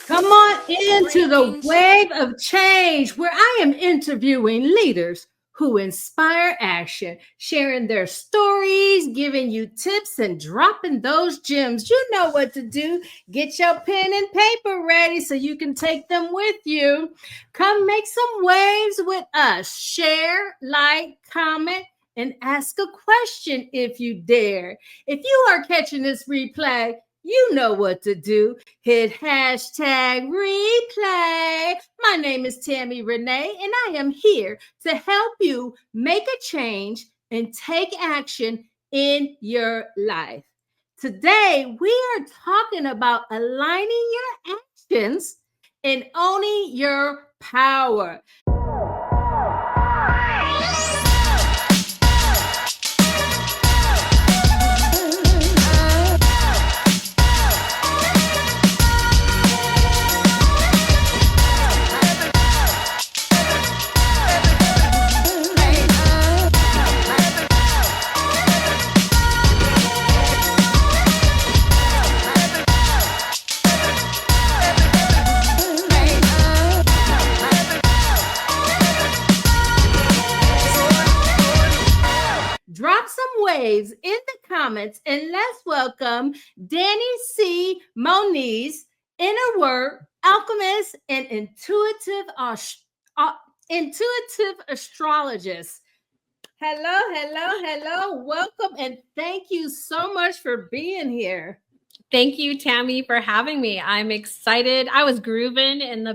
Come on into the wave of change where I am interviewing leaders who inspire action, sharing their stories, giving you tips, and dropping those gems. You know what to do. Get your pen and paper ready so you can take them with you. Come make some waves with us. Share, like, comment, and ask a question if you dare. If you are catching this replay, you know what to do. Hit hashtag replay. My name is TammyRenee, and I am here to help you make a change and take action in your life. Today, we are talking about aligning your actions and owning your power. Drop some waves in the comments and let's welcome Danie C, Muniz, inner work, alchemist, and intuitive astrologist. Hello. Welcome and thank you so much for being here. Thank you, Tammy, for having me. I'm excited. I was grooving in the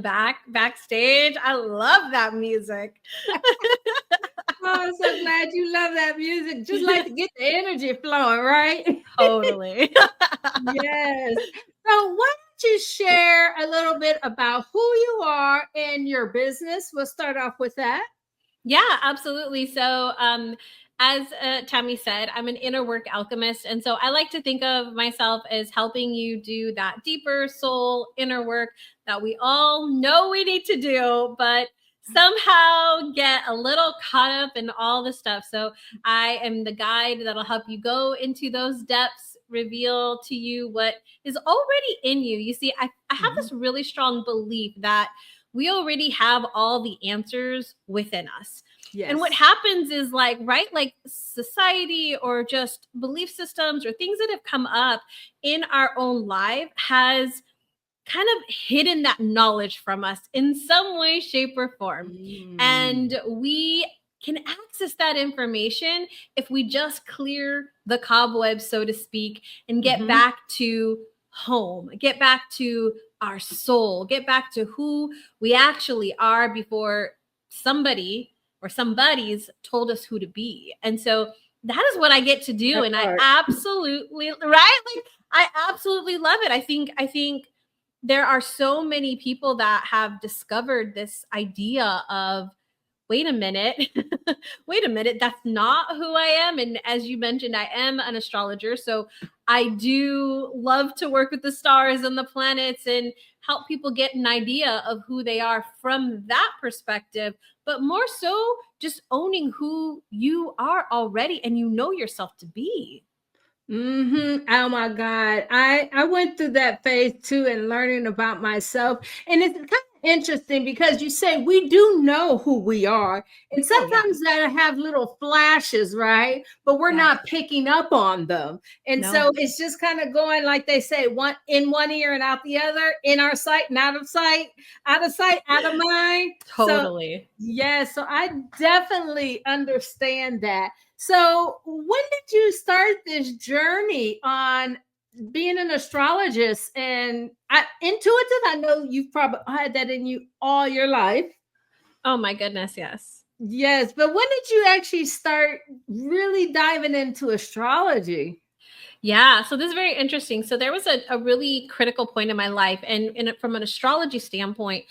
backstage. I love that music. Oh, I'm so glad you love that music. Just like to get the energy flowing, right? Totally. Yes. So why don't you share a little bit about who you are and your business? We'll start off with that. Yeah, absolutely. So as Tammy said, I'm an inner work alchemist. And so I like to think of myself as helping you do that deeper soul inner work that we all know we need to do, but somehow get a little caught up in all the stuff. So I am the guide that'll help you go into those depths, reveal to you what is already in you. You see, I have this really strong belief that we already have all the answers within us. Yes. And what happens is like society or just belief systems or things that have come up in our own life has kind of hidden that knowledge from us in some way, shape, or form. And we can access that information if we just clear the cobwebs, so to speak, and get back to home, get back to our soul, get back to who we actually are before somebody or somebody's told us who to be. And so that is what I get to do. And I absolutely, right? Like I absolutely love it. I think there are so many people that have discovered this idea of, wait a minute, that's not who I am. And as you mentioned, I am an astrologer. So I do love to work with the stars and the planets and help people get an idea of who they are from that perspective, but more so just owning who you are already and you know yourself to be. Oh my God. I went through that phase too and learning about myself. And it's kind of interesting because you say we do know who we are. And sometimes that have little flashes, right? But we're not picking up on them. And so it's just kind of going, like they say, one in one ear and out the other, in our sight and out of sight, out of mind. Totally. So I definitely understand that. So when did you start this journey on being an astrologist and intuitive? I know you've probably had that in you all your life. Oh my goodness, yes. Yes, but when did you actually start really diving into astrology? Yeah, so this is very interesting. So there was a really critical point in my life. And from an astrology standpoint,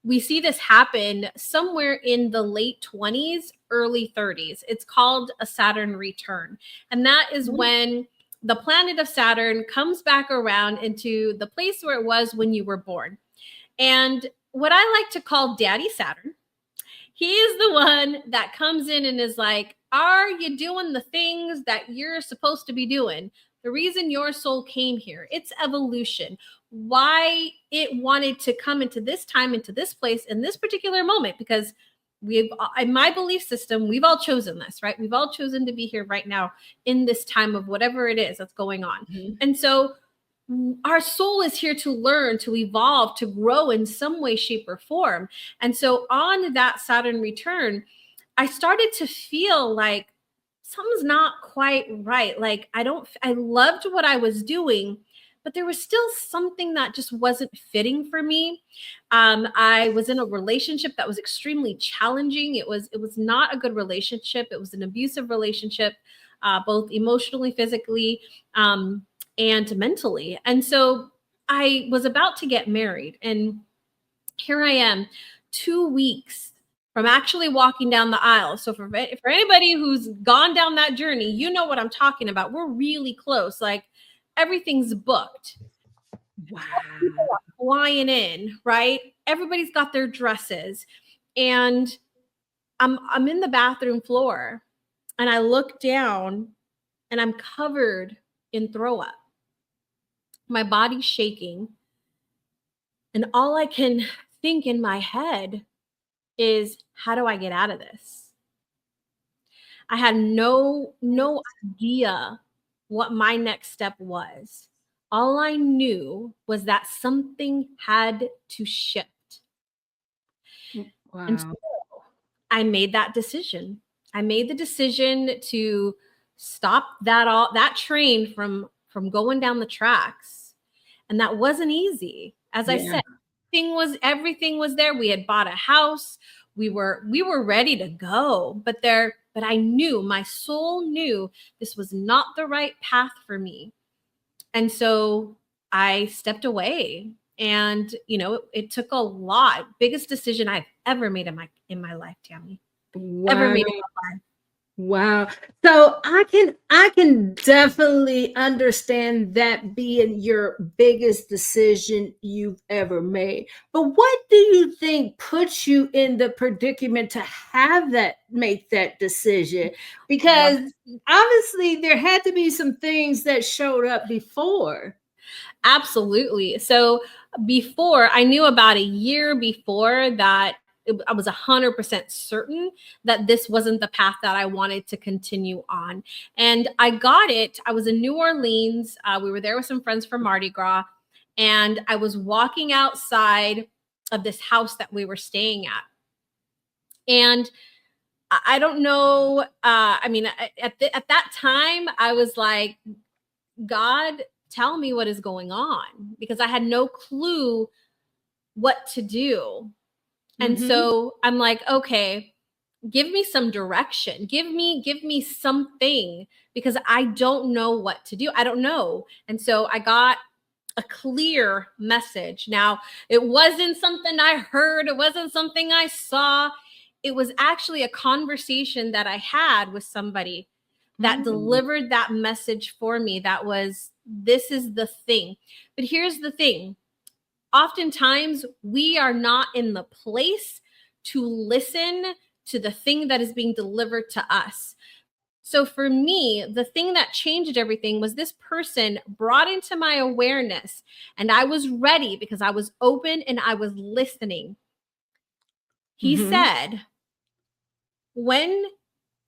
we see this happen somewhere in the late 20s, early 30s. It's called a Saturn return. And that is when the planet of Saturn comes back around into the place where it was when you were born. And what I like to call Daddy Saturn, he is the one that comes in and is like, are you doing the things that you're supposed to be doing? The reason your soul came here, it's evolution. Why it wanted to come into this time, into this place, in this particular moment, because we've, in my belief system, we've all chosen this, right? We've all chosen to be here right now in this time of whatever it is that's going on. Mm-hmm. And so our soul is here to learn, to evolve, to grow in some way, shape, or form. And so on that Saturn return, I started to feel like something's not quite right. Like I loved what I was doing, but there was still something that just wasn't fitting for me. I was in a relationship that was extremely challenging. It was not a good relationship. It was an abusive relationship, both emotionally, physically, and mentally. And so I was about to get married, and here I am 2 weeks from actually walking down the aisle. So for anybody who's gone down that journey, you know what I'm talking about. We're really close. Like everything's booked. Wow. People are flying in, right? Everybody's got their dresses. And I'm in the bathroom floor, and I look down, and I'm covered in throw up. My body's shaking. And all I can think in my head is, how do I get out of this? I had no idea what my next step was. All I knew was that something had to shift. Wow. And so I made that decision. I made the decision to stop that train from going down the tracks. And that wasn't easy. As I said, everything was there. We had bought a house. We were ready to go, but I knew, my soul knew this was not the right path for me. And so I stepped away, and it took a lot. Biggest decision I've ever made in my life, Tammy. Wow. Ever made in my life. Wow. So I can definitely understand that being your biggest decision you've ever made. But what do you think puts you in the predicament to make that decision? Because obviously there had to be some things that showed up before. Absolutely. So before, I knew about a year before that I was 100% certain that this wasn't the path that I wanted to continue on. And I got it. I was in New Orleans. We were there with some friends for Mardi Gras. And I was walking outside of this house that we were staying at. And I don't know. At that time, I was like, God, tell me what is going on, because I had no clue what to do. And so I'm like, okay, give me some direction. Give me something, because I don't know what to do. I don't know. And so I got a clear message. Now, it wasn't something I heard. It wasn't something I saw. It was actually a conversation that I had with somebody that delivered that message for me. That was, this is the thing. But here's the thing. Oftentimes, we are not in the place to listen to the thing that is being delivered to us. So for me, the thing that changed everything was this person brought into my awareness, and I was ready because I was open and I was listening. He said, when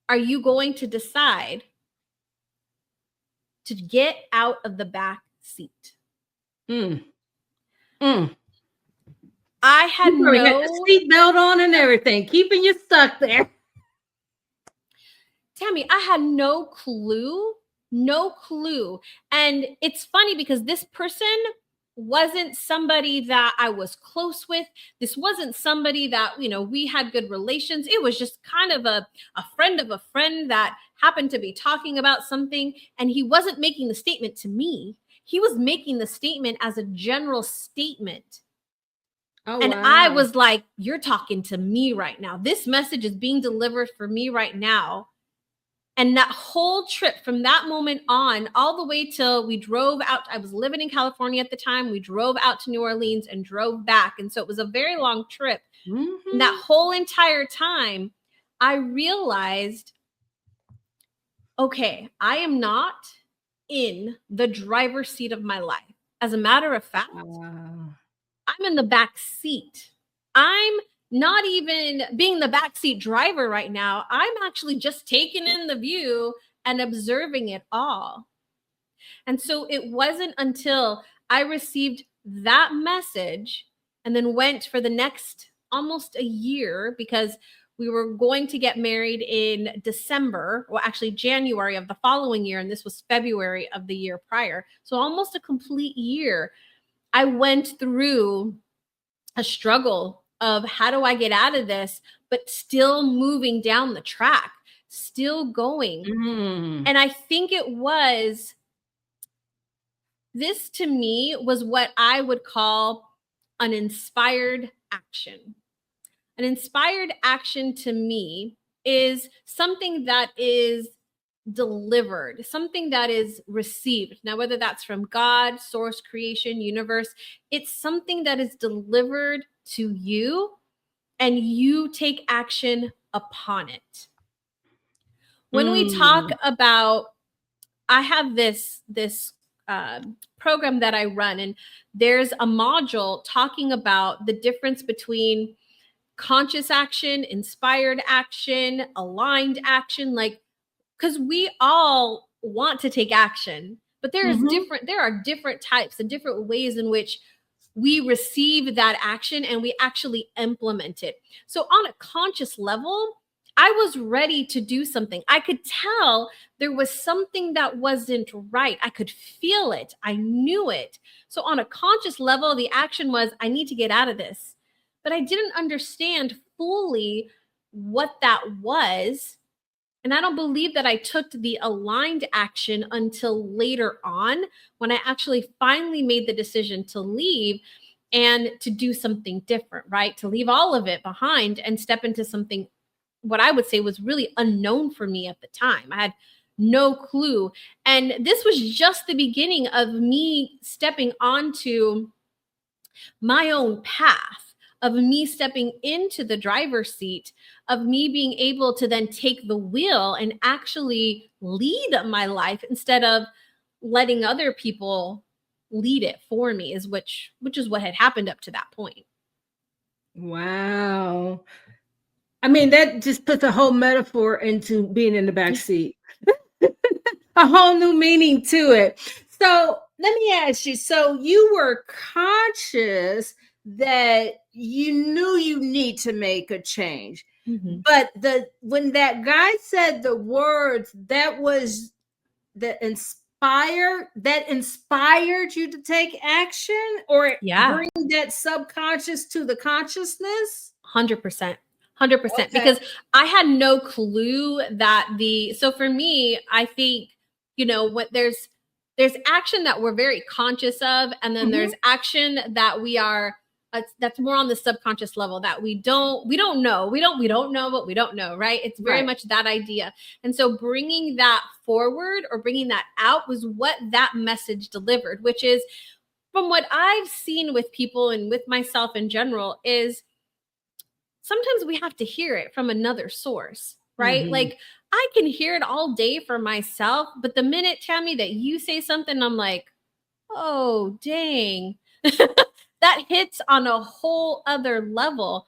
are you going to decide to get out of the back seat? I had the seatbelt on and everything, keeping you stuck there. Tammy, I had no clue. And it's funny because this person wasn't somebody that I was close with. This wasn't somebody that, we had good relations. It was just kind of a friend of a friend that happened to be talking about something. And he wasn't making the statement to me. He was making the statement as a general statement. And wow. I was like, you're talking to me right now. This message is being delivered for me right now. And that whole trip from that moment on, all the way till we drove out, I was living in California at the time. We drove out to New Orleans and drove back. And so it was a very long trip. And that whole entire time, I realized, okay, I am not in the driver's seat of my life. As a matter of fact, I'm in the back seat. I'm not even being the backseat driver right now. I'm actually just taking in the view and observing it all. And so it wasn't until I received that message and then went for the next almost a year, because we were going to get married in December, well, actually January of the following year. And this was February of the year prior. So almost a complete year. I went through a struggle of how do I get out of this, but still moving down the track, still going. And I think this to me was what I would call an inspired action. An inspired action to me is something that is delivered, something that is received. Now, whether that's from God, source, creation, universe, it's something that is delivered to you and you take action upon it. When we talk about, I have this program that I run, and there's a module talking about the difference between conscious action, inspired action, aligned action, like, because we all want to take action, but there are different types and different ways in which we receive that action and we actually implement it. So on a conscious level, I was ready to do something. I could tell there was something that wasn't right. I could feel it. I knew it. So on a conscious level, the action was, I need to get out of this. But I didn't understand fully what that was. And I don't believe that I took the aligned action until later on, when I actually finally made the decision to leave and to do something different, right? To leave all of it behind and step into something, what I would say was really unknown for me at the time. I had no clue. And this was just the beginning of me stepping onto my own path, of me stepping into the driver's seat, of me being able to then take the wheel and actually lead my life instead of letting other people lead it for me, which is what had happened up to that point. Wow. I mean, that just puts a whole metaphor into being in the back seat. A whole new meaning to it. So let me ask you, so you were conscious that you knew you need to make a change. But when that guy said the words, that was that inspired you to take action, or bring that subconscious to the consciousness? 100%. 100%. Because I had no clue that so for me, I think, there's action that we're very conscious of, and then there's action that we are, that's more on the subconscious level, that we don't know what we don't know, right? It's very much that idea. And so bringing that forward or bringing that out was what that message delivered, which is, from what I've seen with people and with myself in general, is sometimes we have to hear it from another source, right? Like, I can hear it all day for myself, but the minute, Tammy, that you say something, I'm like, oh, dang. That hits on a whole other level.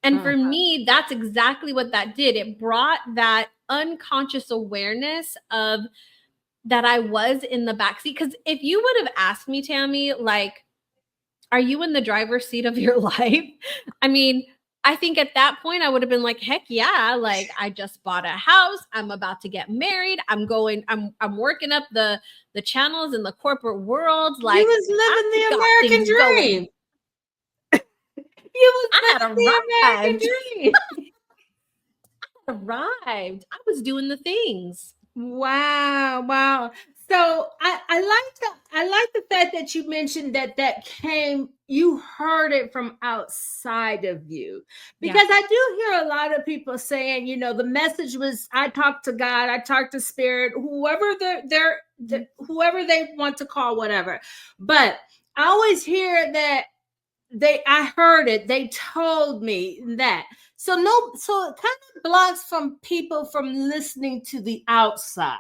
And for me, that's exactly what that did. It brought that unconscious awareness of that I was in the backseat. Because if you would have asked me, Tammy, like, are you in the driver's seat of your life? I mean, I think at that point I would have been like, heck yeah. Like, I just bought a house. I'm about to get married. I'm working up the channels in the corporate world. Like, you was living the American dream. I had arrived. I arrived. I was doing the things. Wow. So I like the fact that you mentioned that you heard it from outside of you, because I do hear a lot of people saying, the message was, I talked to God, I talked to spirit, whoever whoever they want to call, whatever. But I always hear that I heard it, they told me that. So it kind of blocks from people from listening to the outside.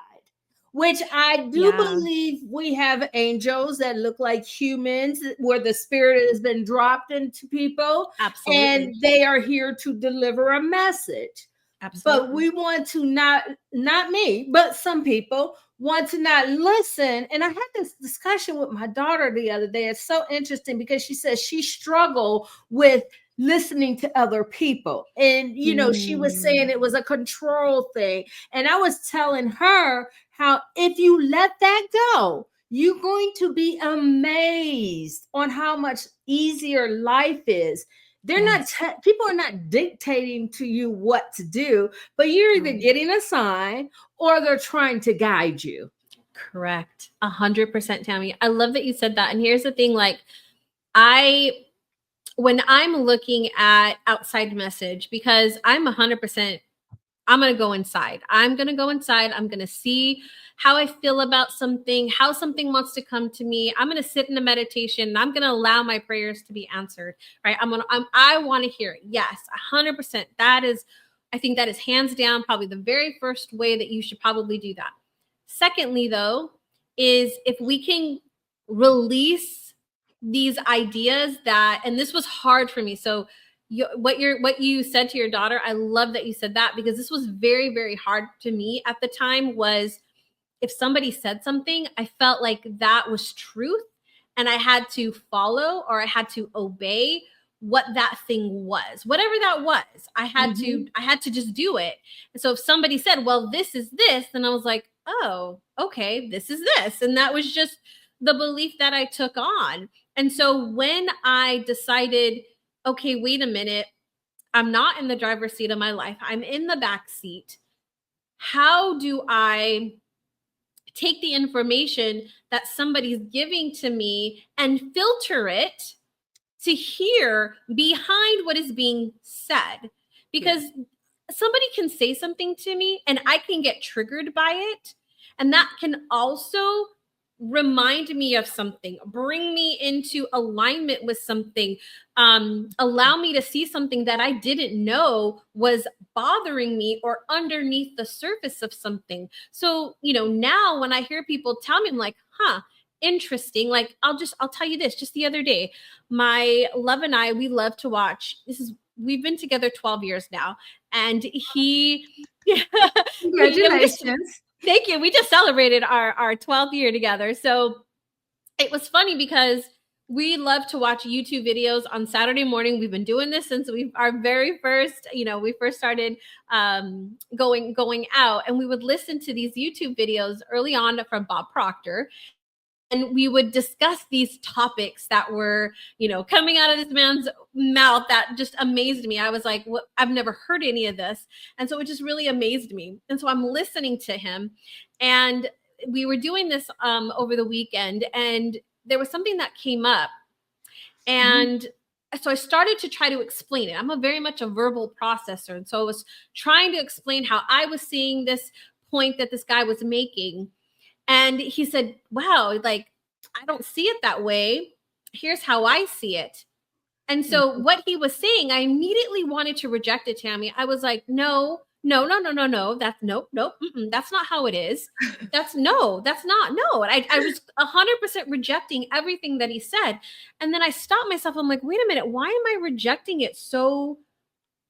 which I do Yeah. believe we have angels that look like humans, where the spirit has been dropped into people Absolutely. and they are here to deliver a message. But Absolutely. we want to not me, but some people want to not listen. And I had this discussion with my daughter the other day. It's so interesting because she says she struggled with listening to other people. And, you know, she was saying it was a control thing. And I was telling her how if you let that go, you're going to be amazed on how much easier life is. They're Yes. not people are not dictating to you what to do, but you're either Right. getting a sign or they're trying to guide you. Correct. 100%, Tammy. I love that you said that. And here's the thing, like, when I'm looking at outside message, because I'm 100%, I'm going to go inside. I'm going to go inside. I'm going to see how I feel about something, how something wants to come to me. I'm going to sit in a meditation and I'm going to allow my prayers to be answered, right? I want to hear it. Yes, 100%. I think that is hands down probably the very first way that you should probably do that. Secondly, though, is if we can release these ideas that, and this was hard for me. So what you said to your daughter, I love that you said that, because this was very, very hard to me at the time. Was if somebody said something, I felt like that was truth and I had to follow or I had to obey what that thing was, whatever that was. I had to just do it. And so if somebody said, well, this is this, then I was like, oh, okay, this is this. And that was just the belief that I took on. And so when I decided, okay, wait a minute, I'm not in the driver's seat of my life, I'm in the back seat. How do I take the information that somebody's giving to me and filter it to hear behind what is being said? Because somebody can say something to me and I can get triggered by it. And that can also remind me of something, bring me into alignment with something, allow me to see something that I didn't know was bothering me or underneath the surface of something. So, now when I hear people tell me, I'm like, interesting. Like, I'll tell you this. Just the other day, my love and I, we love to watch. We've been together 12 years now. And Congratulations. Thank you. We just celebrated our 12th year together. So it was funny because we love to watch YouTube videos on Saturday morning. We've been doing this since our very first, we first started going out, and we would listen to these YouTube videos early on from Bob Proctor. And we would discuss these topics that were, coming out of this man's mouth that just amazed me. I was like, what? I've never heard any of this. And so it just really amazed me. And so I'm listening to him, and we were doing this over the weekend, and there was something that came up. And so I started to try to explain it. I'm very much a verbal processor. And so I was trying to explain how I was seeing this point that this guy was making. And he said, wow, like, I don't see it that way. Here's how I see it. And so what he was saying, I immediately wanted to reject it, Tammy. I was like, no. That's nope. That's not how it is. That's not. No. And I was 100% rejecting everything that he said. And then I stopped myself. I'm like, wait a minute. Why am I rejecting it so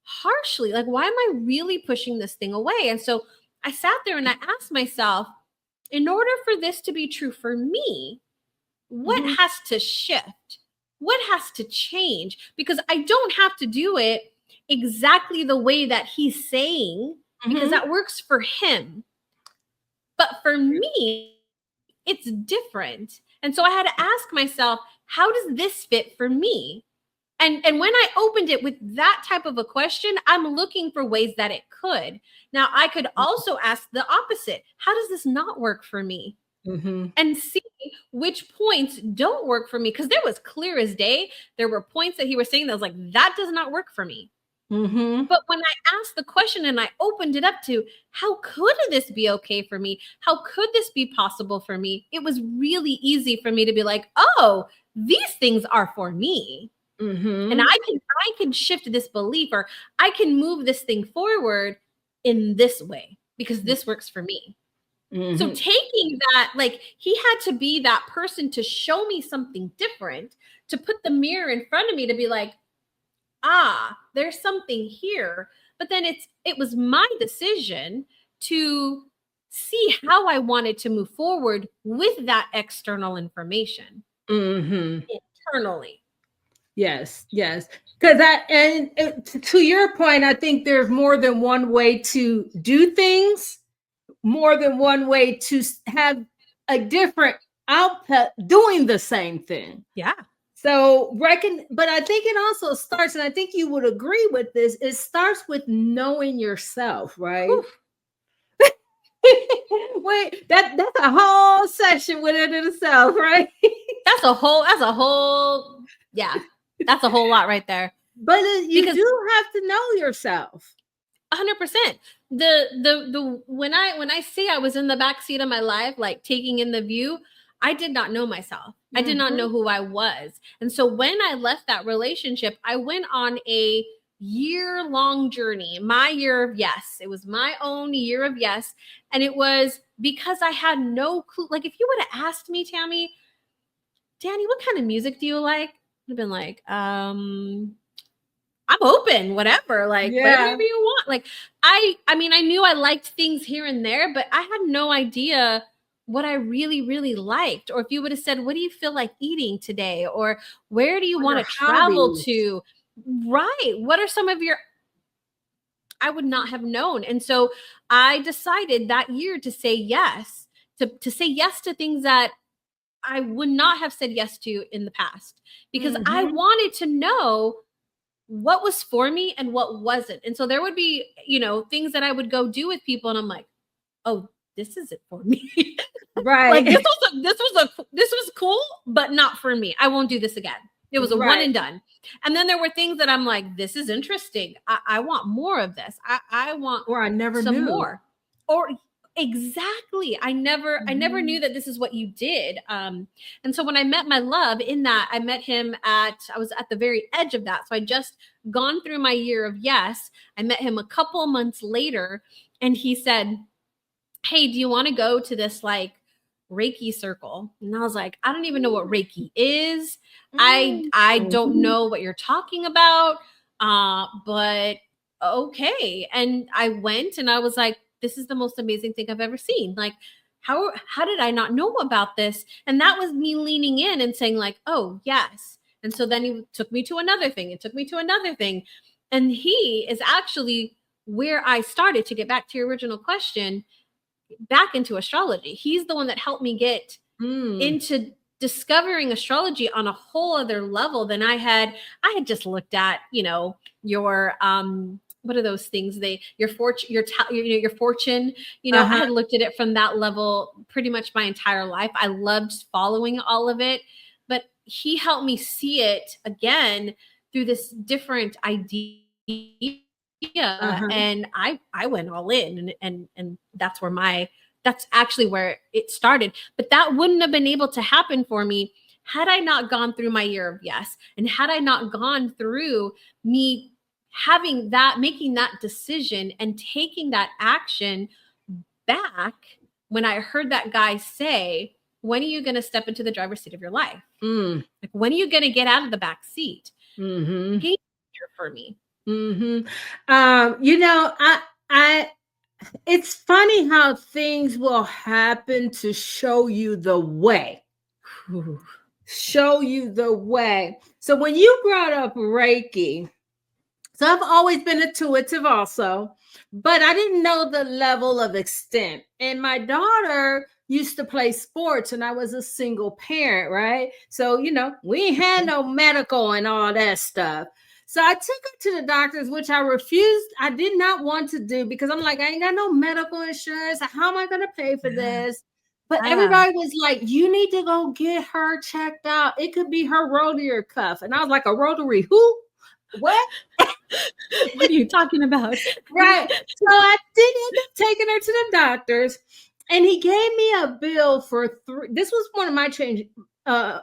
harshly? Like, why am I really pushing this thing away? And so I sat there and I asked myself, in order for this to be true for me, what has to shift? What has to change? Because I don't have to do it exactly the way that he's saying, because that works for him. But for me, it's different. And so I had to ask myself, how does this fit for me? And when I opened it with that type of a question, I'm looking for ways that it could. Now, I could also ask the opposite. How does this not work for me? And see which points don't work for me. Because there was clear as day. There were points that he was saying that was like, that does not work for me. But when I asked the question and I opened it up to, how could this be okay for me? How could this be possible for me? It was really easy for me to be like, oh, these things are for me. And I can shift this belief, or I can move this thing forward in this way because this works for me. So taking that, like, he had to be that person to show me something different, to put the mirror in front of me to be like, there's something here. But then it was my decision to see how I wanted to move forward with that external information internally. Yes, yes. Because to your point, I think there's more than one way to do things, more than one way to have a different output doing the same thing. Yeah. So but I think it also starts, and I think you would agree with this, it starts with knowing yourself, right? Wait, that's a whole session within itself, right? That's a whole, yeah, that's a whole lot right there. But you do have to know yourself. 100%. When I say I was in the backseat of my life, like taking in the view, I did not know myself. I did not know who I was. And so when I left that relationship, I went on a year-long journey, my year of yes. It was my own year of yes. And it was because I had no clue. Like, if you would have asked me, Tammy, Danie, what kind of music do you like? I'd have been like, I'm open, whatever, like whatever you want. Like, I mean, I knew I liked things here and there, but I had no idea what I really, really liked. Or if you would have said, what do you feel like eating today? Or where do you want to travel to? Right. What are some of your, I would not have known. And so I decided that year to say yes, to say yes to things that I would not have said yes to in the past, because I wanted to know what was for me and what wasn't. And so there would be, things that I would go do with people, and I'm like, oh, this isn't for me. Right. Like, this was cool, but not for me. I won't do this again. It was a one and done. And then there were things that I'm like, this is interesting. I want more of this. I want, or I never some knew more. Or exactly. I never knew that this is what you did. And so when I met my love in that, I met him I was at the very edge of that. So I just gone through my year of yes. I met him a couple of months later, and he said, hey, do you want to go to this like Reiki circle? And I was like, I don't even know what Reiki is. I don't know what you're talking about. But okay. And I went, and I was like, this is the most amazing thing I've ever seen. Like, how did I not know about this? And that was me leaning in and saying like, oh yes. And so then he took me to another thing. It took me to another thing. And he is actually where I started, to get back to your original question, back into astrology. He's the one that helped me get into discovering astrology on a whole other level than I had just looked at, your what are those things? Your fortune, I had looked at it from that level pretty much my entire life. I loved following all of it, but he helped me see it again through this different idea. And I went all in, and that's actually where it started. But that wouldn't have been able to happen for me had I not gone through my year of yes, and had I not gone through me having that, making that decision and taking that action back when I heard that guy say, when are you going to step into the driver's seat of your life? Like, when are you going to get out of the back seat? Game changer for me. It's funny how things will happen to show you the way. Show you the way. So when you brought up Reiki, so I've always been intuitive also, but I didn't know the level of extent. And my daughter used to play sports, and I was a single parent, right? So, we ain't had no medical and all that stuff. So I took her to the doctors, which I refused. I did not want to do, because I'm like, I ain't got no medical insurance. How am I going to pay for this? But everybody was like, you need to go get her checked out. It could be her rotary cuff. And I was like, a rotary who? What? What are you talking about? Right. So I did end up taking her to the doctors, and he gave me a bill for this was one of my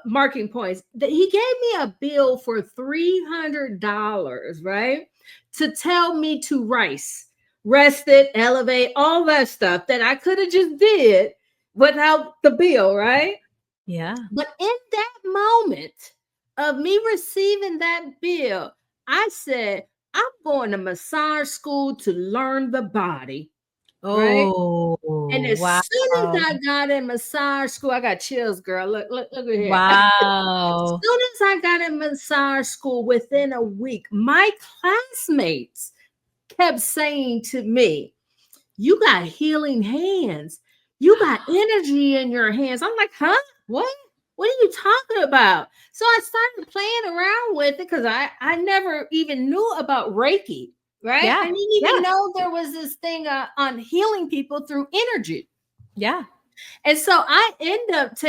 marking points, that he gave me a bill for $300, right? To tell me to rice. rested, elevate, all that stuff that I could have just did without the bill, right? Yeah. But in that moment of me receiving that bill, I said, I'm going to massage school to learn the body, right? Oh, And as wow. soon as I got in massage school, I got chills, girl. Look at here. As Wow. soon as I got in massage school, within a week, my classmates kept saying to me, you got healing hands. You got energy in your hands. I'm like, huh? What? What are you talking about? So I started playing around with it because I never even knew about Reiki, right? I Yeah. didn't even know there was this thing on healing people through energy. Yeah. And so I end up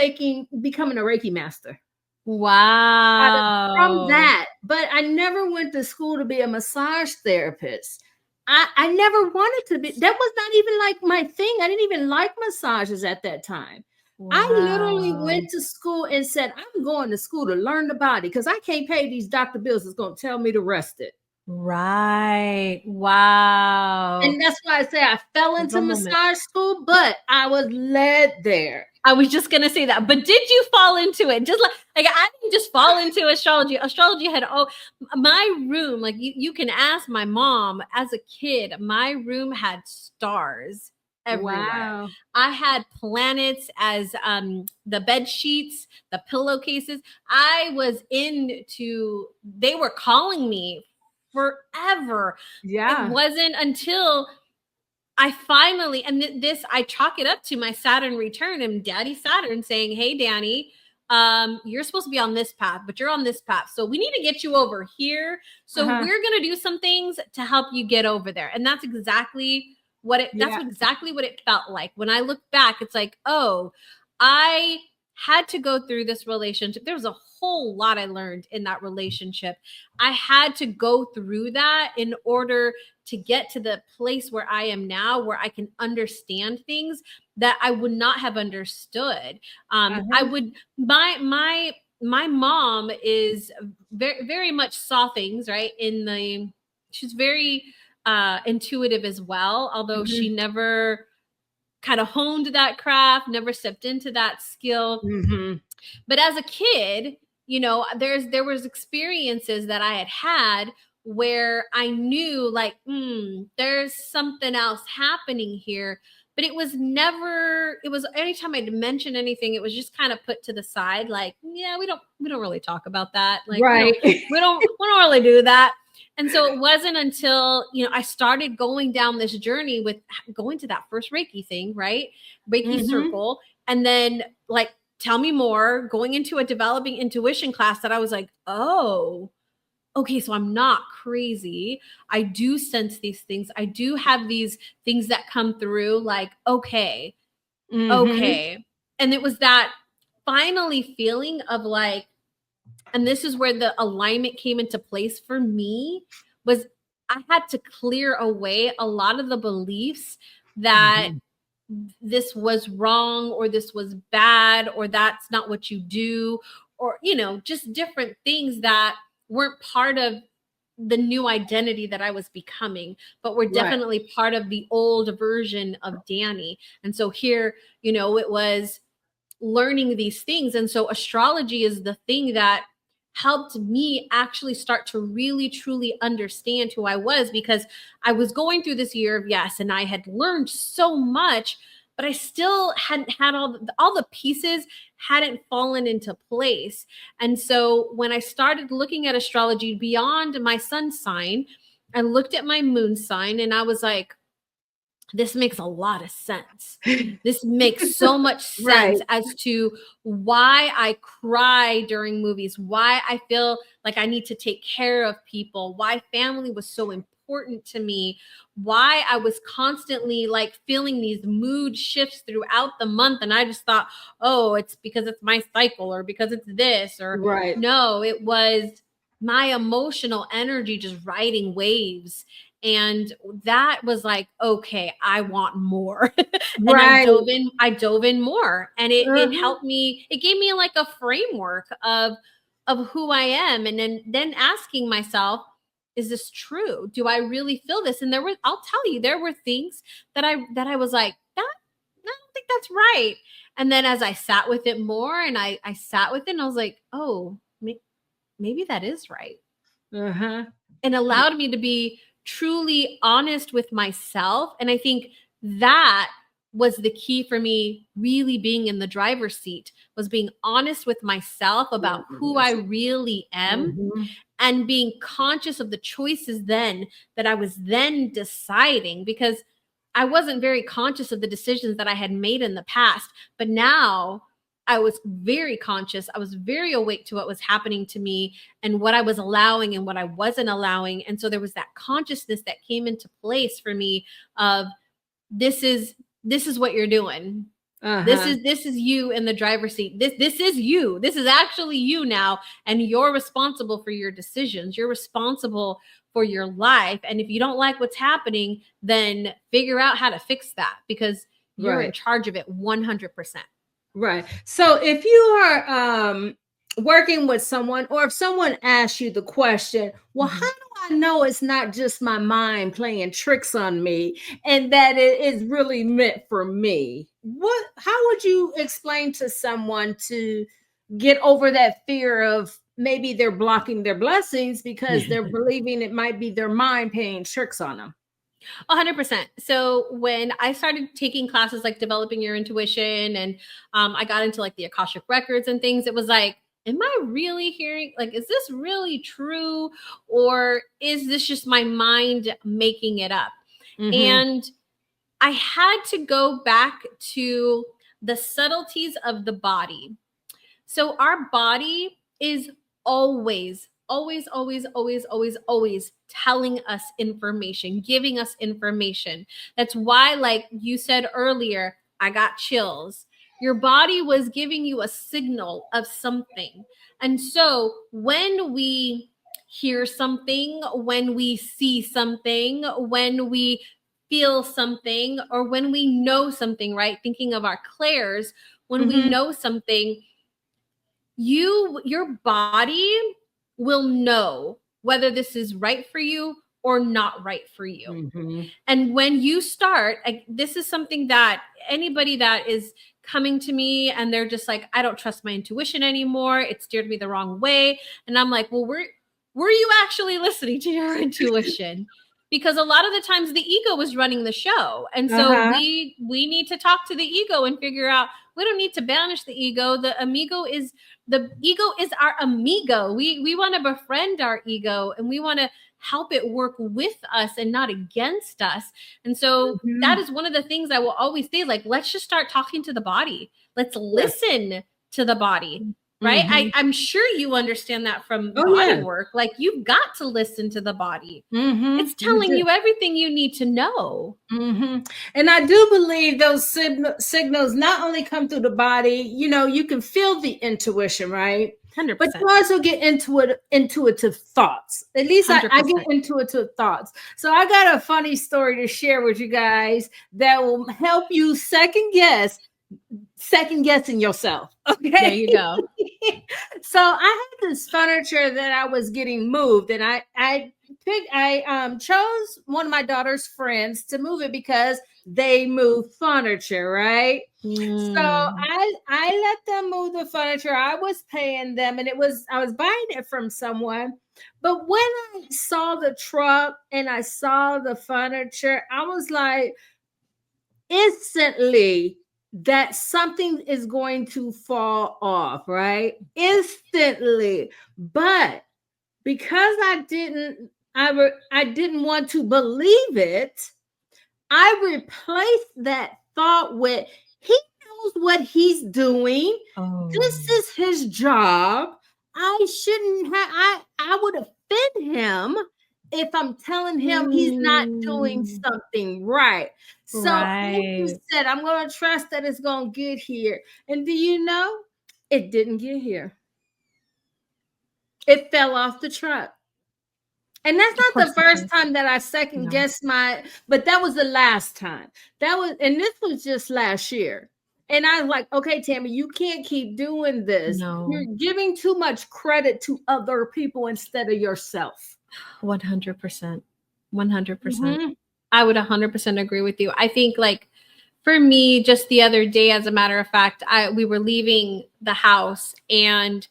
becoming a Reiki master from Wow. that. But I never went to school to be a massage therapist. I never wanted to be. That was not even like my thing. I didn't even like massages at that time. I literally Wow. went to school and said, I'm going to school to learn the body because I can't pay these doctor bills that's going to tell me to rest it. Right. Wow. And that's why I say I fell into One moment. massage school, but I was led there. I was just gonna say that, but did you fall into it? Just like I didn't just fall into astrology. Astrology had my room. Like you can ask my mom. As a kid, my room had stars everywhere. Wow. I had planets as the bed sheets, the pillowcases. I was into. They were calling me forever. Yeah. It wasn't until I finally, and this, I chalk it up to my Saturn return and Daddy Saturn saying, hey, Danie, you're supposed to be on this path, but you're on this path. So we need to get you over here. So we're going to do some things to help you get over there. And that's exactly that's exactly what it felt like. When I look back, it's like, oh, I had to go through this relationship. There was a whole lot I learned in that relationship. I had to go through that in order to get to the place where I am now, where I can understand things that I would not have understood. I would, my mom is very, very much saw things, right? She's very intuitive as well, although she never kind of honed that craft, never stepped into that skill. But as a kid, you know, there was experiences that I had where I knew like, there's something else happening here. But it was anytime I'd mention anything, it was just kind of put to the side. Like, yeah, we don't really talk about that. Like, right. we don't really do that. And so it wasn't until, I started going down this journey with going to that first Reiki thing, right? Reiki circle. And then like, tell me more, going into a developing intuition class that I was like, oh, okay, so I'm not crazy. I do sense these things. I do have these things that come through like, okay. And it was that finally feeling of like, and this is where the alignment came into place for me, was I had to clear away a lot of the beliefs that this was wrong or this was bad or that's not what you do, or, just different things that weren't part of the new identity that I was becoming, but were definitely part of the old version of Danie. And so here, it was learning these things. And so astrology is the thing that helped me actually start to really truly understand who I was, because I was going through this year of yes, and I had learned so much, but I still hadn't had all the pieces hadn't fallen into place. And so when I started looking at astrology beyond my sun sign, I looked at my moon sign and I was like, this makes a lot of sense. This makes so much sense as to why I cry during movies, why I feel like I need to take care of people, why family was so important to me, why I was constantly like feeling these mood shifts throughout the month. And I just thought, oh, it's because it's my cycle or because it's this or no, it was my emotional energy just riding waves. And that was like, okay, I want more. And I dove in more. And it helped me, it gave me like a framework of who I am. And then asking myself, is this true? Do I really feel this? And I'll tell you, there were things that I was like, I don't think that's right. And then as I sat with it more and I sat with it and I was like, oh, maybe that is right. Uh-huh. And allowed me to be truly honest with myself. And I think that was the key for me really being in the driver's seat, was being honest with myself about who I really am, and being conscious of the choices then that I was then deciding, because I wasn't very conscious of the decisions that I had made in the past. But now I was very conscious. I was very awake to what was happening to me and what I was allowing and what I wasn't allowing. And so there was that consciousness that came into place for me of this is what you're doing. This is you in the driver's seat. This is you. This is actually you now. And you're responsible for your decisions. You're responsible for your life. And if you don't like what's happening, then figure out how to fix that, because you're in charge of it 100%. Right. So if you are working with someone, or if someone asks you the question, well, how do I know it's not just my mind playing tricks on me and that it is really meant for me? How would you explain to someone to get over that fear of maybe they're blocking their blessings because they're believing it might be their mind playing tricks on them? 100%. So when I started taking classes like developing your intuition, and I got into like the Akashic records and things, it was like, am I really hearing, like, is this really true? Or is this just my mind making it up? And I had to go back to the subtleties of the body. So our body is always telling us information, giving us information. That's why, like you said earlier, I got chills. Your body was giving you a signal of something. And so when we hear something, when we see something, when we feel something, or when we know something, right? Thinking of our clairs, when we know something, your body will know whether this is right for you or not right for you. And when you start, this is something that anybody that is coming to me and they're just like, I don't trust my intuition anymore, it steered me the wrong way. And I'm like, well, were you actually listening to your intuition? Because a lot of the times the ego is running the show. And so we need to talk to the ego and figure out, we don't need to banish the ego. The ego is our amigo. We want to befriend our ego, and we want to help it work with us and not against us. And so that is one of the things I will always say, like, let's just start talking to the body. Let's listen to the body. Right? I'm sure you understand that from body work. Like, you've got to listen to the body. It's telling you everything you need to know. And I do believe those signals not only come through the body, you can feel the intuition, right? 100%. But you also get intuitive thoughts. At least I get intuitive thoughts. So I got a funny story to share with you guys that will help you second guessing yourself. Okay. There you go. So I had this furniture that I was getting moved, and I chose one of my daughter's friends to move it because they move furniture, right? So I let them move the furniture. I was paying them, and I was buying it from someone. But when I saw the truck and I saw the furniture, I was like, instantly, that something is going to fall off, right? Instantly. But because I didn't want to believe it, I replaced that thought with, he knows what he's doing. This is his job. I shouldn't have, I would offend him if I'm telling him he's not doing something right. So I said, I'm going to trust that it's going to get here. And do you know, it didn't get here. It fell off the truck. And that's not the first time that I second guessed but that was the last time. And this was just last year. And I was like, okay, Tammy, you can't keep doing this. You're giving too much credit to other people instead of yourself. 100%. 100%. Mhm. I would 100% agree with you. I think like for me, just the other day, as a matter of fact, we were leaving the house and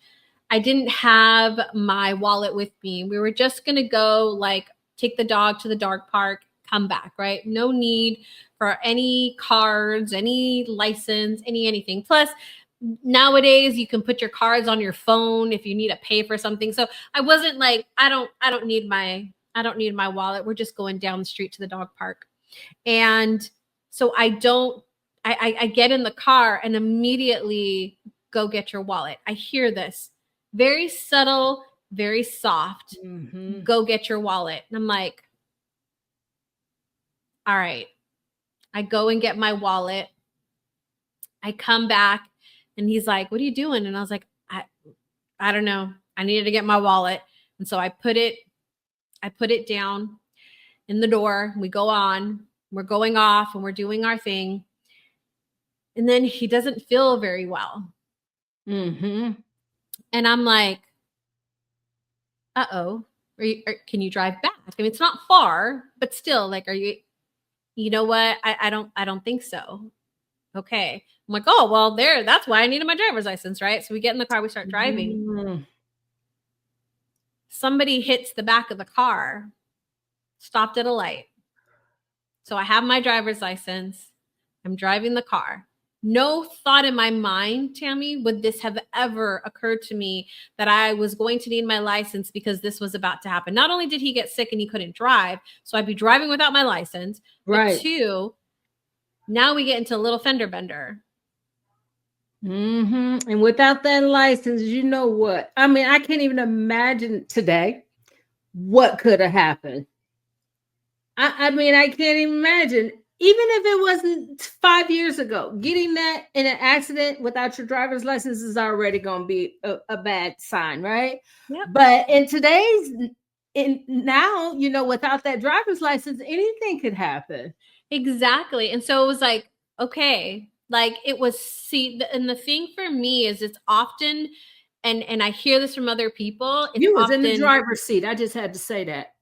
I didn't have my wallet with me. We were just going to go like take the dog to the dog park, come back, right? No need for any cards, any license, anything. Plus, nowadays you can put your cards on your phone if you need to pay for something. So I wasn't like, I don't need my wallet. We're just going down the street to the dog park. And so I get in the car and immediately go get your wallet. I hear this very subtle, very soft, Mhm. go get your wallet. And I'm like, all right. I go and get my wallet. I come back and he's like, what are you doing? And I was like, I don't know. I needed to get my wallet. And so I put it down in the door. We go on, we're going off and we're doing our thing. And then he doesn't feel very well. Mhm. And I'm like, uh-oh, can you drive back? I mean, it's not far, but still, like, you know what? I don't think so. Okay. I'm like, oh, well, that's why I needed my driver's license, right? So we get in the car, we start driving. Mhm. Somebody hits the back of the car, stopped at a light. So I have my driver's license. I'm driving the car. No thought in my mind, Tammy, would this have ever occurred to me that I was going to need my license because this was about to happen. Not only did he get sick and he couldn't drive, so I'd be driving without my license, but Right. two, now we get into a little fender bender. Mhm. And without that license, you know what? I mean, I can't even imagine today what could have happened. I mean, I can't even imagine. Even if it wasn't 5 years ago, getting that in an accident without your driver's license is already going to be a bad sign, right? Yep. But now, without that driver's license, anything could happen. Exactly. And so it was like, okay, like it was, and the thing for me is it's often, and I hear this from other people, it's You was often in the driver's seat. I just had to say that.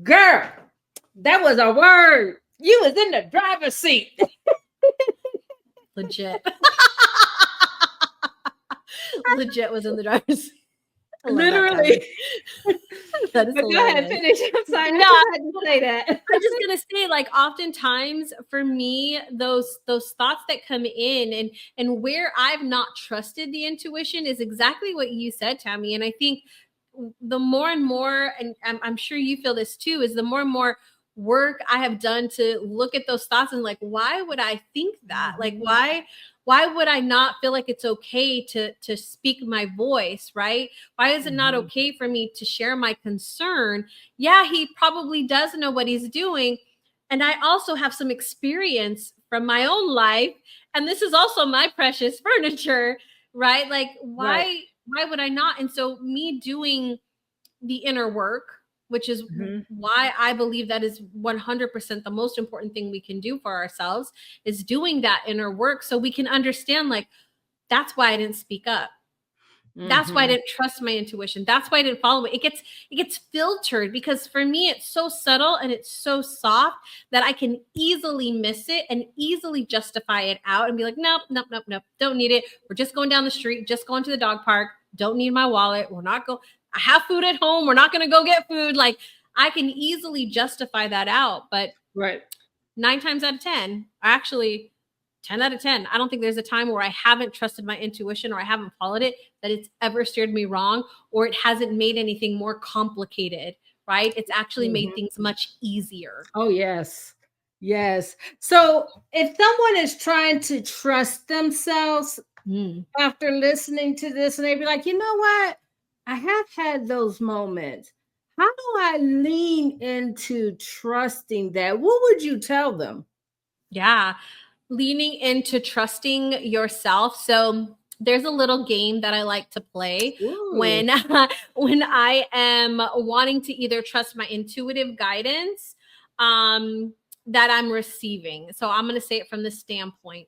Girl, that was a word. You was in the driver's seat. legit. Legit was in the driver's seat. Literally. That is but go ahead, finish. I'm sorry. No, I just had to say that. I'm just gonna say, like, oftentimes for me, those thoughts that come in and where I've not trusted the intuition is exactly what you said, Tammy. And I think the more and more, and I'm sure you feel this too, is the more and more work I have done to look at those thoughts and like, why would I think that? Like, why would I not feel like it's okay to speak my voice, right? Why is it not okay for me to share my concern? Yeah, he probably does know what he's doing. And I also have some experience from my own life. And this is also my precious furniture, right? Like, why would I not? And so me doing the inner work, which is why I believe that is 100% the most important thing we can do for ourselves, is doing that inner work so we can understand, like, that's why I didn't speak up. That's why I didn't trust my intuition. That's why I didn't follow it. It gets filtered because for me, it's so subtle and it's so soft that I can easily miss it and easily justify it out and be like, nope, don't need it. We're just going down the street, just going to the dog park. Don't need my wallet. I have food at home. We're not going to go get food. Like, I can easily justify that out. But 9 times out of 10, actually 10 out of 10, I don't think there's a time where I haven't trusted my intuition or I haven't followed it, that it's ever steered me wrong, or it hasn't made anything more complicated, right? It's actually made things much easier. Oh, yes. Yes. So if someone is trying to trust themselves after listening to this and they be like, you know what? I have had those moments. How do I lean into trusting that? What would you tell them? Yeah. Leaning into trusting yourself. So there's a little game that I like to play when I am wanting to either trust my intuitive guidance that I'm receiving. So I'm going to say it from this standpoint,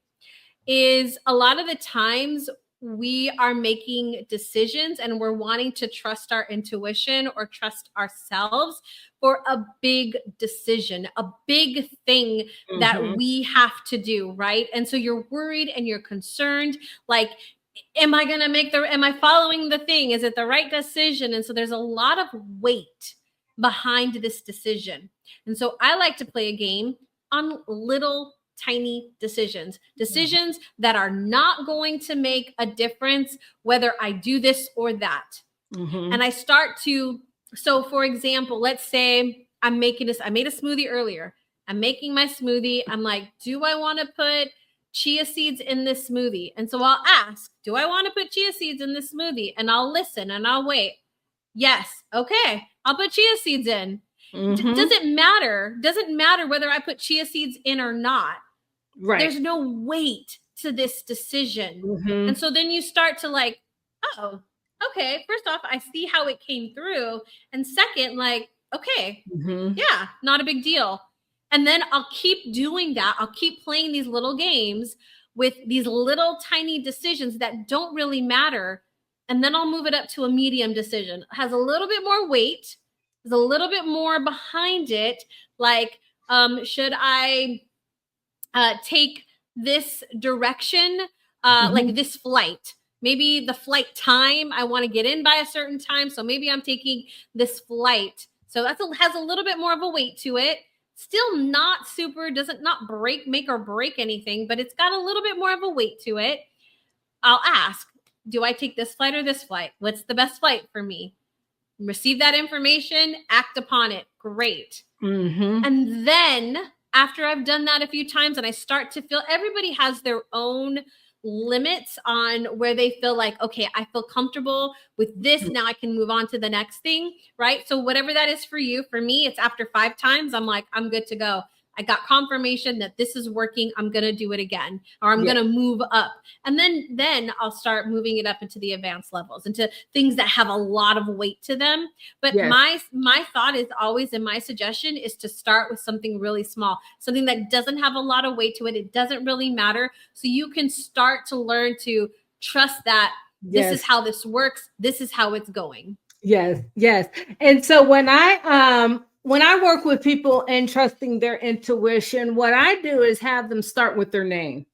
is a lot of the times we are making decisions and we're wanting to trust our intuition or trust ourselves for a big decision, a big thing that we have to do, right? And so you're worried and you're concerned, like, am I following the thing? Is it the right decision? And so there's a lot of weight behind this decision. And so I like to play a game on little tiny decisions that are not going to make a difference whether I do this or that. And I start to, so for example, let's say I made a smoothie earlier. I'm making my smoothie. I'm like, do I want to put chia seeds in this smoothie? And so I'll ask, do I want to put chia seeds in this smoothie? And I'll listen and I'll wait. Yes. Okay. I'll put chia seeds in. Does it matter? Doesn't matter whether I put chia seeds in or not. Right. There's no weight to this decision. And so then you start to like, oh, okay. First off, I see how it came through. And second, like, okay, yeah, not a big deal. And then I'll keep doing that. I'll keep playing these little games with these little tiny decisions that don't really matter. And then I'll move it up to a medium decision. It has a little bit more weight. There's a little bit more behind it. Like, should I take this direction, like this flight? Maybe the flight time, I want to get in by a certain time. So maybe I'm taking this flight. So that has a little bit more of a weight to it. Still not super, doesn't not make or break anything, but it's got a little bit more of a weight to it. I'll ask, do I take this flight or this flight? What's the best flight for me? Receive that information, act upon it. Great. And then after I've done that a few times and I start to feel, everybody has their own limits on where they feel like, okay, I feel comfortable with this. Now I can move on to the next thing, right? So whatever that is for you, for me, it's after 5 times, I'm like, I'm good to go. I got confirmation that this is working. I'm going to do it again, or I'm going to move up. And then I'll start moving it up into the advanced levels, into things that have a lot of weight to them. But my thought is always, in my suggestion, is to start with something really small, something that doesn't have a lot of weight to it. It doesn't really matter. So you can start to learn to trust that this is how this works. This is how it's going. Yes. And so when I work with people and trusting their intuition, what I do is have them start with their name.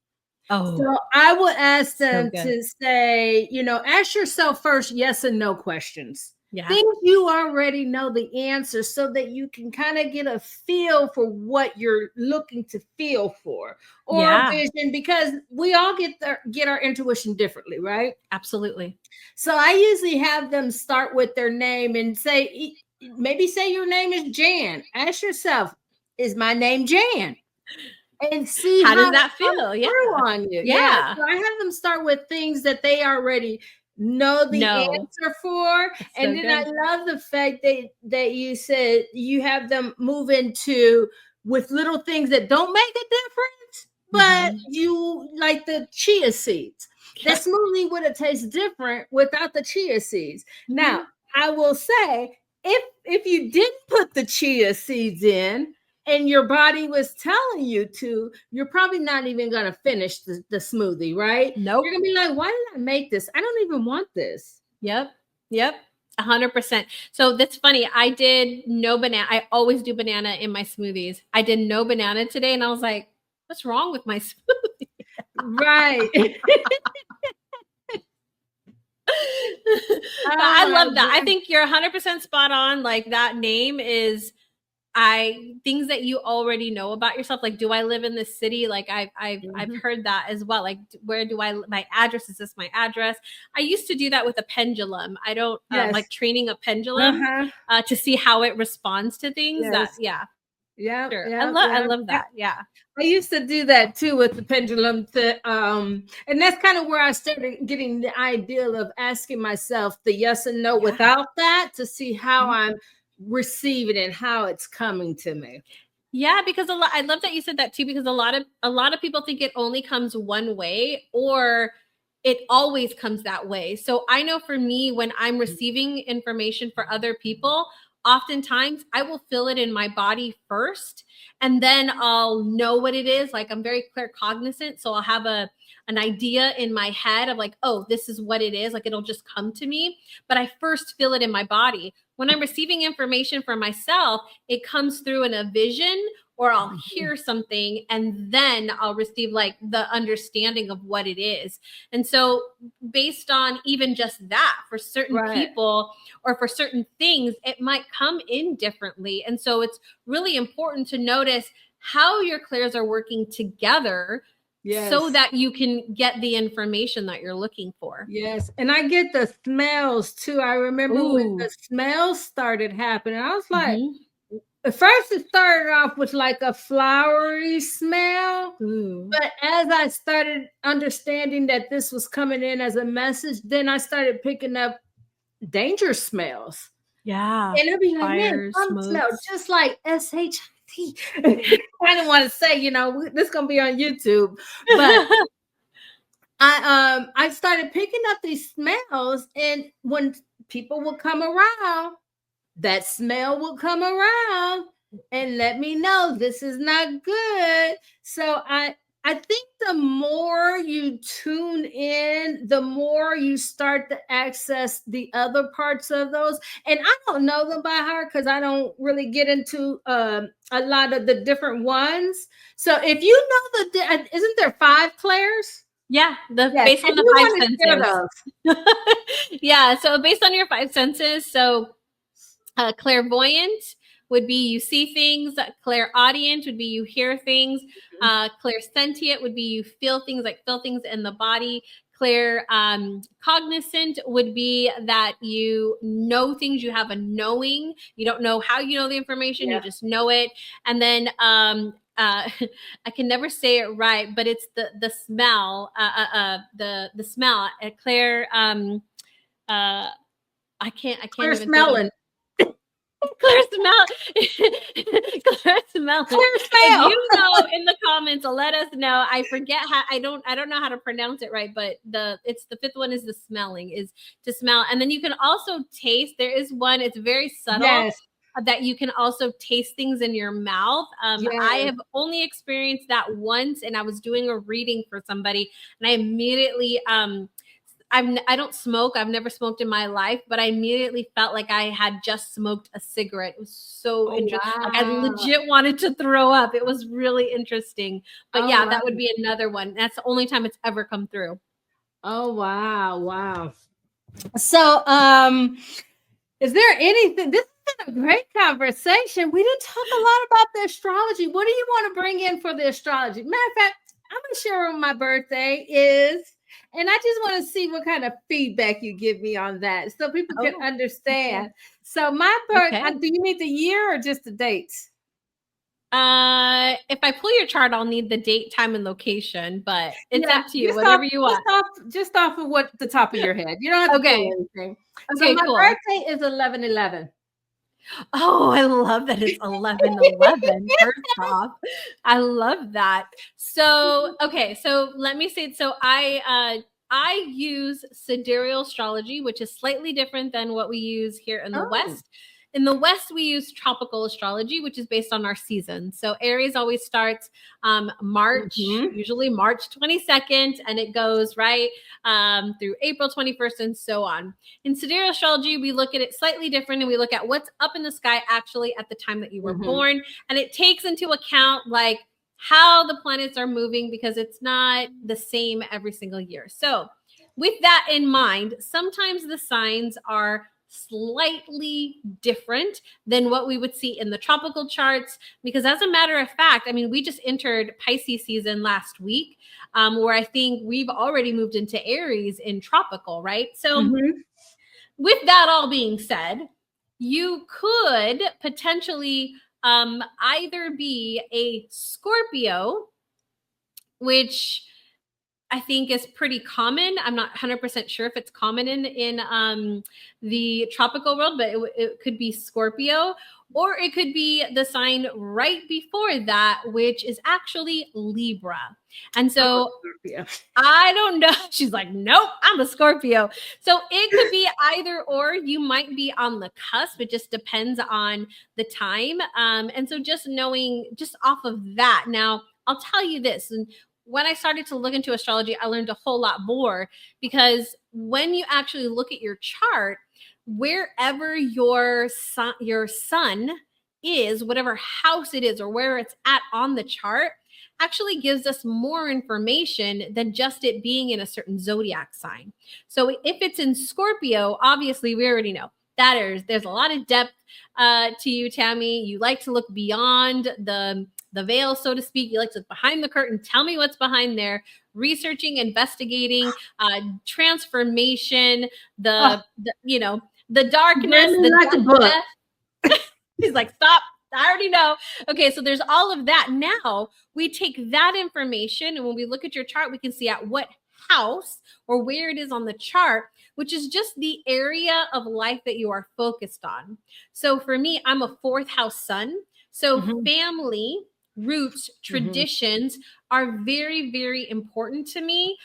So I would ask them to say, ask yourself first yes and no questions. Things you already know the answer, so that you can kind of get a feel for what you're looking to feel for, or a vision, because we all get our intuition differently, right? Absolutely. So I usually have them start with their name and say, maybe say your name is Jan. Ask yourself, is my name Jan? And see how does that feel? On you. So I have them start with things that they already know the answer for. And then I love the fact that you said you have them move into with little things that don't make a difference, but you like the chia seeds. The smoothie would have tasted different without the chia seeds. Now, I will say, if you didn't put the chia seeds in and your body was telling you to, you're probably not even going to finish the smoothie, right? Nope. You're going to be like, why did I make this? I don't even want this. Yep. 100%. So that's funny. I did no banana. I always do banana in my smoothies. I did no banana today. And I was like, what's wrong with my smoothie? Right. I love that. I think you're 100% spot on. Like, that name is things that you already know about yourself. Like, do I live in this city? Like, I've heard that as well. Like, where do my address? Is this my address? I used to do that with a pendulum. I don't like training a pendulum to see how it responds to things. Sure. I love that. Yeah. I used to do that too with the pendulum, and that's kind of where I started getting the idea of asking myself the yes and no without that, to see how I'm receiving it and how it's coming to me. Yeah, because I love that you said that too, because a lot of people think it only comes one way, or it always comes that way. So I know for me, when I'm receiving information for other people, oftentimes I will feel it in my body first, and then I'll know what it is. Like, I'm very claircognizant, so I'll have an idea in my head of like, oh, this is what it is. Like, it'll just come to me, but I first feel it in my body. When I'm receiving information from myself, it comes through in a vision, or I'll hear something, and then I'll receive like the understanding of what it is. And so based on even just that, for certain people or for certain things, it might come in differently. And so it's really important to notice how your clairs are working together, so that you can get the information that you're looking for. Yes. And I get the smells too. I remember when the smells started happening, I was like, at first it started off with like a flowery smell. But as I started understanding that this was coming in as a message, then I started picking up danger smells. Yeah. And it'd be like, man, some smell just like SHIT. I didn't want to say, you know, this is gonna be on YouTube, but I started picking up these smells, and when people would come around, that smell would come around and let me know this is not good. So I think the more you tune in, the more you start to access the other parts of those. And I don't know them by heart because I don't really get into a lot of the different ones. So if you know isn't there 5 clairs? Yeah, based on the 5 senses. Yeah, so based on your 5 senses, so clairvoyant would be you see things, clairaudient would be you hear things, clairsentient would be you feel things in the body, cognizant would be that you know things, you have a knowing, you don't know how you know the information, you just know it. And then I can never say it right, but it's the smell, the smell, Claire. I can't Claire smelling. Claire smell. Claire smell. If you know in the comments, let us know. I forget how. I don't know how to pronounce it right, but it's the 5th one is the smelling, is to smell, and then you can also taste. There is one. It's very subtle. That you can also taste things in your mouth. I have only experienced that once, and I was doing a reading for somebody, and I immediately I don't smoke. I've never smoked in my life, but I immediately felt like I had just smoked a cigarette. It was so interesting. Wow. Like, I legit wanted to throw up. It was really interesting. But that would be another one. That's the only time it's ever come through. Oh, wow. Wow. So, is there anything? This has been a great conversation. We didn't talk a lot about the astrology. What do you want to bring in for the astrology? Matter of fact, I'm going to share when my birthday is. And I just want to see what kind of feedback you give me on that so people can understand. Okay. So my birthday, do you need the year or just the dates? If I pull your chart, I'll need the date, time, and location, but it's up to you, whatever you want. Just off of what the top of your head. You don't have to pull anything. Okay, so my birthday is 11/11. Oh, I love that it's 11/11. First off, I love that. So, okay, so let me say, so I use sidereal astrology, which is slightly different than what we use here in the West. In the West, we use tropical astrology, which is based on our season. So Aries always starts March, usually March 22nd, and it goes right through April 21st and so on. In sidereal astrology, we look at it slightly different, and we look at what's up in the sky actually at the time that you were born. And it takes into account like how the planets are moving, because it's not the same every single year. So with that in mind, sometimes the signs are slightly different than what we would see in the tropical charts, because as a matter of fact, I mean, we just entered Pisces season last week, where I think we've already moved into Aries in tropical, right? So with that all being said, you could potentially either be a Scorpio, which I think is pretty common. I'm not 100% sure if it's common in the tropical world, but it could be Scorpio, or it could be the sign right before that, which is actually Libra. And so I don't know. She's like, nope, I'm a Scorpio. So it could be either or. You might be on the cusp. It just depends on the time. And so just knowing just off of that. Now, I'll tell you this. And when I started to look into astrology, I learned a whole lot more, because when you actually look at your chart, wherever your sun is, whatever house it is or where it's at on the chart, actually gives us more information than just it being in a certain zodiac sign. So if it's in Scorpio, obviously we already know that there's a lot of depth to you, Tammy. You like to look beyond the veil, so to speak. You like to look behind the curtain. Tell me what's behind there. Researching, investigating, transformation, the darkness, the death. He's like, stop. I already know. Okay, so there's all of that. Now we take that information, and when we look at your chart, we can see at what house or where it is on the chart, which is just the area of life that you are focused on. So for me, I'm a 4th house sun. So family, roots, traditions are very, very important to me,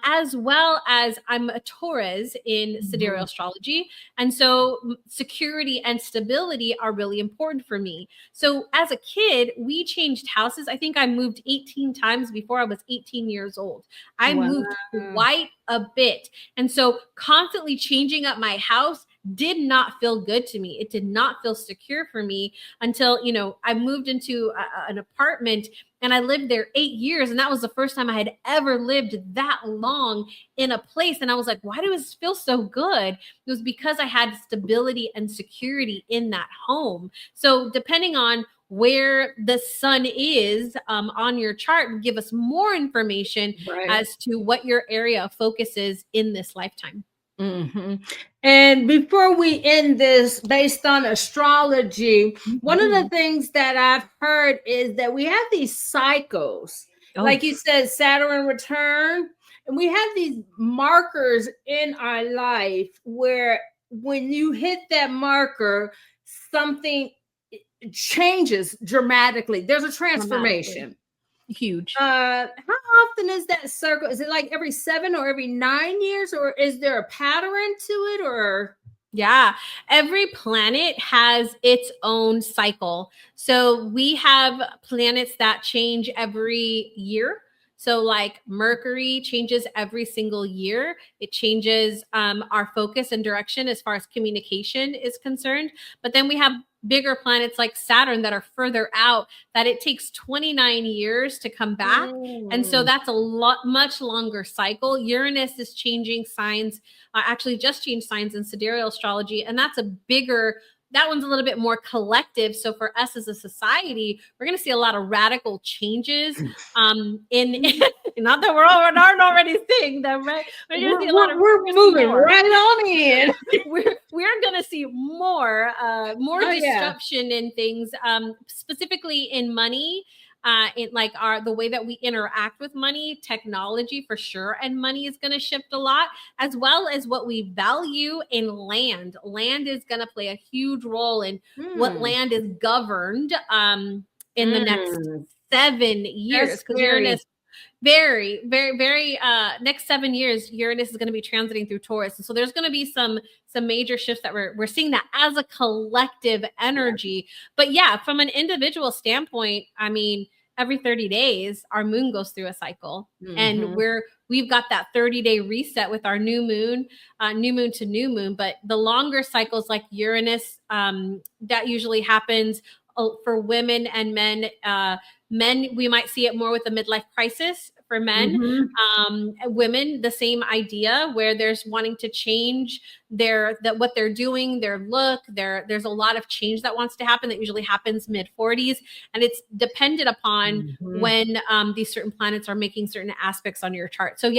as well as I'm a Taurus in sidereal astrology. And so security and stability are really important for me. So as a kid, we changed houses. I think I moved 18 times before I was 18 years old. I moved quite a bit. And so constantly changing up my house did not feel good to me. It did not feel secure for me until, I moved into an apartment, and I lived there 8 years. And that was the first time I had ever lived that long in a place. And I was like, why does this feel so good? It was because I had stability and security in that home. So depending on where the sun is on your chart, will give us more information as to what your area of focus is in this lifetime. And before we end this, based on astrology, one of the things that I've heard is that we have these cycles, like you said, Saturn return, and we have these markers in our life where when you hit that marker, something changes dramatically. There's a transformation. Huge. How often is that circle? Is it like every 7 or every 9 years, or is there a pattern to it? Or every planet has its own cycle. So we have planets that change every year. So like Mercury changes every single year. It changes our focus and direction as far as communication is concerned. But then we have bigger planets like Saturn that are further out, that it takes 29 years to come back. And so that's a much longer cycle. Uranus is changing signs, actually just changed signs in sidereal astrology. And that's that one's a little bit more collective. So for us as a society, we're going to see a lot of radical changes in not that we're aren't already seeing them, right? We're going to see a lot of moving right on in. we're going to see more disruption in things, specifically in money. In like the way that we interact with money, technology for sure, and money is going to shift a lot, as well as what we value in land. Land is going to play a huge role in what land is governed in the next 7 years, because Uranus very, very, very next 7 years, Uranus is going to be transiting through Taurus. And so there's going to be some major shifts that we're seeing that as a collective energy. But from an individual standpoint, I mean, every 30 days, our moon goes through a cycle, and we've got that 30-day reset with our new moon to new moon. But the longer cycles like Uranus, that usually happens for women and men. Men, we might see it more with the midlife crisis for men. Women, the same idea, where there's wanting to change what they're doing, their look. There's a lot of change that wants to happen that usually happens mid-40s, and it's dependent upon when these certain planets are making certain aspects on your chart. So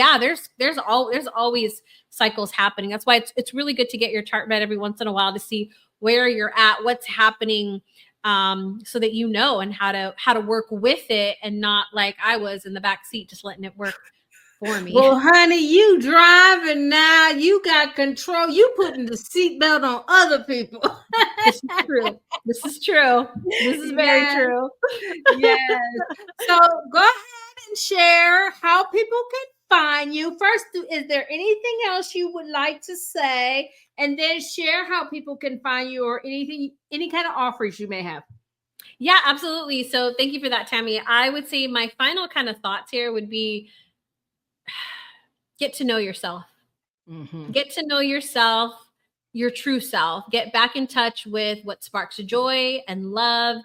there's always cycles happening. That's why it's really good to get your chart read every once in a while to see where you're at, what's happening. So that and how to work with it, and not like I was in the back seat just letting it work for me. Well, honey, you driving now. You got control. You putting the seatbelt on other people. This is true. This is true. This is very Yes, true. yes. So go ahead and share how people can find you. First, is there anything else you would like to say? And then share how people can find you or anything, any kind of offers you may have. Yeah, absolutely. So thank you for that, Tammy. I would say my final kind of thoughts here would be get to know yourself. Mm-hmm. Get to know yourself, your true self. Get back in touch with what sparks joy and love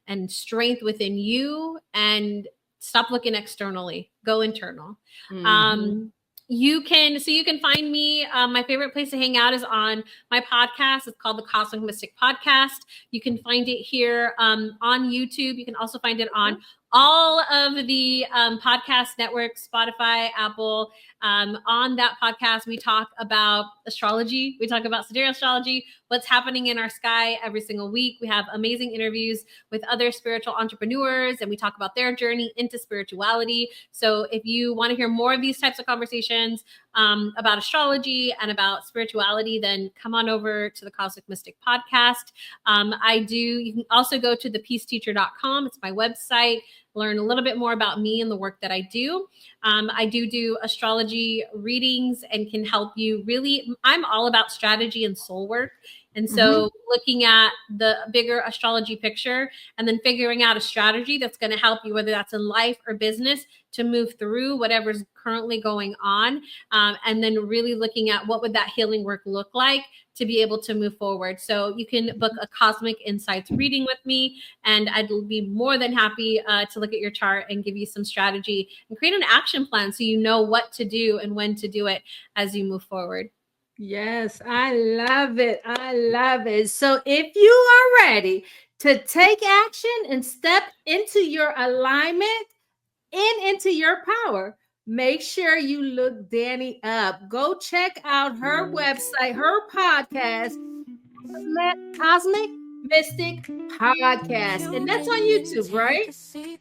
and strength within you, and stop looking externally. Go internal. Mm-hmm. You can find me. My favorite place to hang out is on my podcast. It's called the Cosmic Mystic Podcast. You can find it here on YouTube. You can also find it on all of the podcast networks, Spotify, Apple. On that podcast, we talk about astrology. We talk about sidereal astrology, what's happening in our sky every single week. We have amazing interviews with other spiritual entrepreneurs, and we talk about their journey into spirituality. So if you want to hear more of these types of conversations about astrology and about spirituality, then come on over to the Cosmic Mystic Podcast. You can also go to thepeaceteacher.com. It's my website. Learn a little bit more about me and the work that I do. I do astrology readings and can help you really. I'm all about strategy and soul work. And so looking at the bigger astrology picture and then figuring out a strategy that's going to help you, whether that's in life or business, to move through whatever's currently going on. And then really looking at what would that healing work look like to be able to move forward. So you can book a Cosmic Insights reading with me, and I'd be more than happy to look at your chart and give you some strategy and create an action plan so you know what to do and when to do it as you move forward. Yes, I love it. I love it. So if you are ready to take action and step into your alignment and into your power, make sure you look Danie up. Go check out her website, her podcast, Cosmic Mystic Podcast. And that's on YouTube, right?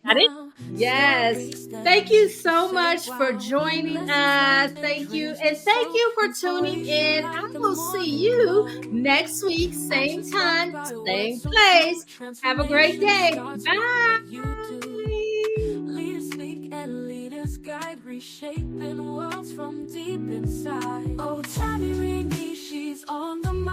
That is. Yes. Thank you so much for joining us. Thank you. And thank you for tuning in. I will see you next week, same time, same place. Have a great day. Bye. Leaders speak and leaders guide, reshaping worlds from deep inside. Oh, TammyRenee, she's on the mic.